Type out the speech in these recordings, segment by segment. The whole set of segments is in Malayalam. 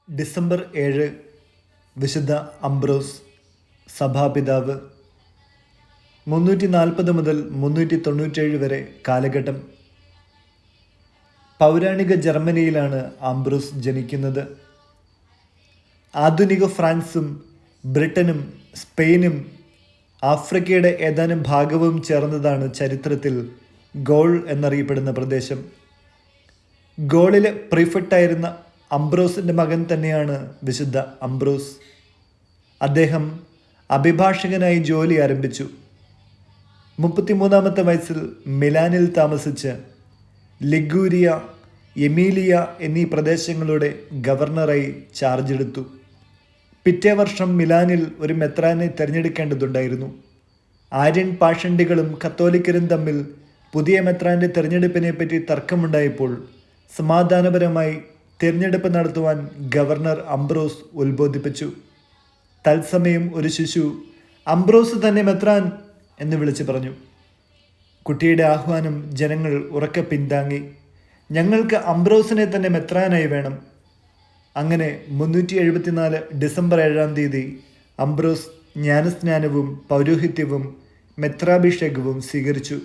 ഡിസംബർ 7 വിശുദ്ധ അംബ്രോസ് സഭാപിതാവ്. 340 മുതൽ 397 വരെ കാലഘട്ടം. പൗരാണിക ജർമ്മനിയിലാണ് അംബ്രോസ് ജനിക്കുന്നത്. ആധുനിക ഫ്രാൻസും ബ്രിട്ടനും സ്പെയിനും ആഫ്രിക്കയുടെ ഏതാനും ഭാഗവും ചേർന്നതാണ് ചരിത്രത്തിൽ ഗോൾ എന്നറിയപ്പെടുന്ന പ്രദേശം. ഗോളിലെ പ്രീഫെക്റ്റായിരുന്ന അംബ്രോസിൻ്റെ മകൻ തന്നെയാണ് വിശുദ്ധ അംബ്രോസ്. അദ്ദേഹം അഭിഭാഷകനായി ജോലി ആരംഭിച്ചു. 33-ാമത്തെ വയസ്സിൽ മിലാനിൽ താമസിച്ച് ലിഗൂരിയ, എമീലിയ എന്നീ പ്രദേശങ്ങളുടെ ഗവർണറായി ചാർജ് എടുത്തു. പിറ്റേ വർഷം മിലാനിൽ ഒരു മെത്രാനെ തിരഞ്ഞെടുക്കേണ്ടതുണ്ടായിരുന്നു. ആര്യൻ പാഷണ്ഡികളും കത്തോലിക്കരും തമ്മിൽ പുതിയ മെത്രാൻ്റെ തിരഞ്ഞെടുപ്പിനെപ്പറ്റി തർക്കമുണ്ടായപ്പോൾ സമാധാനപരമായി തിരഞ്ഞെടുപ്പ് നടത്തുവാൻ ഗവർണർ അംബ്രോസ് ഉത്ബോധിപ്പിച്ചു. തത്സമയം ഒരു ശിശു അംബ്രോസ് തന്നെ മെത്രാൻ എന്ന് വിളിച്ചു പറഞ്ഞു. കുട്ടിയുടെ ആഹ്വാനം ജനങ്ങൾ ഉറക്കെ പിന്താങ്ങി. ഞങ്ങൾക്ക് അംബ്രോസിനെ തന്നെ മെത്രാനായി വേണം. അങ്ങനെ 374 ഡിസംബർ 7 അംബ്രോസ് ജ്ഞാനസ്നാനവും പൗരോഹിത്യവും മെത്രാഭിഷേകവും സ്വീകരിച്ചു.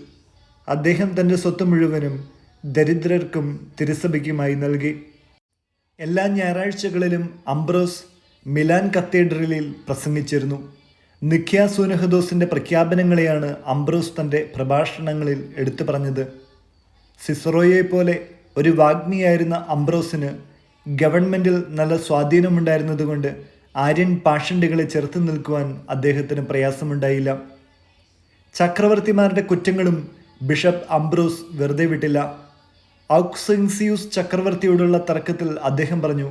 അദ്ദേഹം തൻ്റെ സ്വത്ത് മുഴുവനും ദരിദ്രർക്കും തിരുസഭയ്ക്കുമായി നൽകി. എല്ലാ ഞായറാഴ്ചകളിലും അംബ്രോസ് മിലാൻ കത്തീഡ്രലിൽ പ്രസംഗിച്ചിരുന്നു. നിഖ്യാ സൂനഹദോസിൻ്റെ പ്രഖ്യാപനങ്ങളെയാണ് അംബ്രോസ് തൻ്റെ പ്രഭാഷണങ്ങളിൽ എടുത്തു പറഞ്ഞത്. സിസറോയെപ്പോലെ ഒരു വാഗ്മിയായിരുന്ന അംബ്രോസിന് ഗവൺമെൻറ്റിൽ നല്ല സ്വാധീനമുണ്ടായിരുന്നതുകൊണ്ട് ആര്യൻ പാഷണ്ഡികളെ ചെറുത്തു നിൽക്കുവാൻ അദ്ദേഹത്തിന് പ്രയാസമുണ്ടായില്ല. ചക്രവർത്തിമാരുടെ കുറ്റങ്ങളും ബിഷപ്പ് അംബ്രോസ് വെറുതെ വിട്ടില്ല. ഔക്സിൻസിയൂസ് ചക്രവർത്തിയോടുള്ള തർക്കത്തിൽ അദ്ദേഹം പറഞ്ഞു,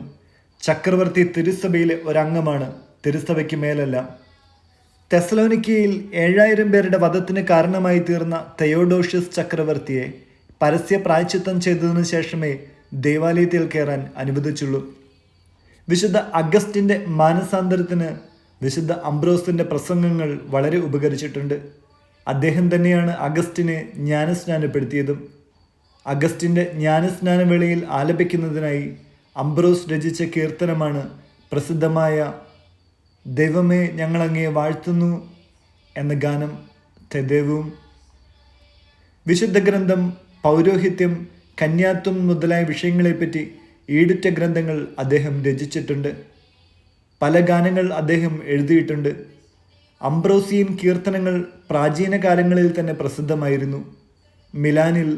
ചക്രവർത്തി തിരുസഭയിലെ ഒരംഗമാണ്, തിരുസഭയ്ക്ക് മേലല്ല. തെസലോനിക്കയിൽ 7000 പേരുടെ വധത്തിന് കാരണമായി തീർന്ന തെയോഡോഷ്യസ് ചക്രവർത്തിയെ പരസ്യ പ്രായശ്ചിത്തം ചെയ്തതിനു ശേഷമേ ദേവാലയത്തിൽ കയറാൻ അനുവദിച്ചുള്ളൂ. വിശുദ്ധ അഗസ്റ്റിൻ്റെ മാനസാന്തരത്തിന് വിശുദ്ധ അംബ്രോസിൻ്റെ പ്രസംഗങ്ങൾ വളരെ ഉപകരിച്ചിട്ടുണ്ട്. അദ്ദേഹം തന്നെയാണ് അഗസ്റ്റിനെ ജ്ഞാനസ്നാനപ്പെടുത്തിയതും. അഗസ്റ്റിൻ്റെ ജ്ഞാനസ്നാനവേളയിൽ ആലപിക്കുന്നതിനായി അംബ്രോസ് രചിച്ച കീർത്തനമാണ് പ്രസിദ്ധമായ ദൈവമേ ഞങ്ങളങ്ങയെ വാഴ്ത്തുന്നു എന്ന ഗാനം തെദേവും. വിശുദ്ധ ഗ്രന്ഥം, പൗരോഹിത്യം, കന്യാത്വം മുതലായ വിഷയങ്ങളെപ്പറ്റി ഈടുറ്റ ഗ്രന്ഥങ്ങൾ അദ്ദേഹം രചിച്ചിട്ടുണ്ട്. പല ഗാനങ്ങൾ അദ്ദേഹം എഴുതിയിട്ടുണ്ട്. അംബ്രോസിയൻ കീർത്തനങ്ങൾ പ്രാചീന കാലങ്ങളിൽ തന്നെ പ്രസിദ്ധമായിരുന്നു. മിലാനിൽ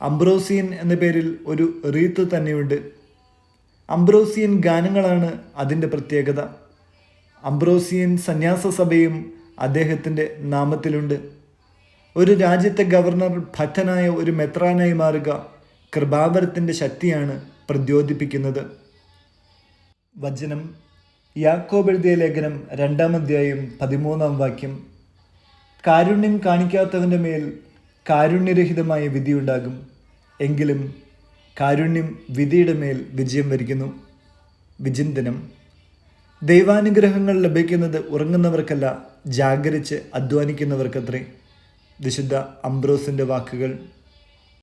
അംബ്രോസിയൻ എന്ന പേരിൽ ഒരു റീത്ത് തന്നെയുണ്ട്. അംബ്രോസിയൻ ഗാനങ്ങളാണ് അതിൻ്റെ പ്രത്യേകത. അംബ്രോസിയൻ സന്യാസ സഭയും അദ്ദേഹത്തിൻ്റെ നാമത്തിലുണ്ട്. ഒരു രാജ്യത്തെ ഗവർണർ ഭക്തനായ ഒരു മെത്രാനായി മാറുക കൃപാവരത്തിൻ്റെ ശക്തിയാണ് പ്രദ്യോതിപ്പിക്കുന്നത്. വചനം യാക്കോബ് എഴുതിയ ലേഖനം 2-ാം അധ്യായം 13-ാം വാക്യം. കാരുണ്യം കാണിക്കാത്തവൻ്റെ മേൽ കാരുണ്യരഹിതമായ വിധിയുണ്ടാകും, എങ്കിലും കാരുണ്യം വിധിയുടെ മേൽ വിജയം വരിക്കുന്നു. വിചിന്തനം. ദൈവാനുഗ്രഹങ്ങൾ ലഭിക്കുന്നത് ഉറങ്ങുന്നവർക്കല്ല, ജാഗരിച്ച് അധ്വാനിക്കുന്നവർക്കത്രേ. വിശുദ്ധ അംബ്രോസിൻ്റെ വാക്കുകൾ.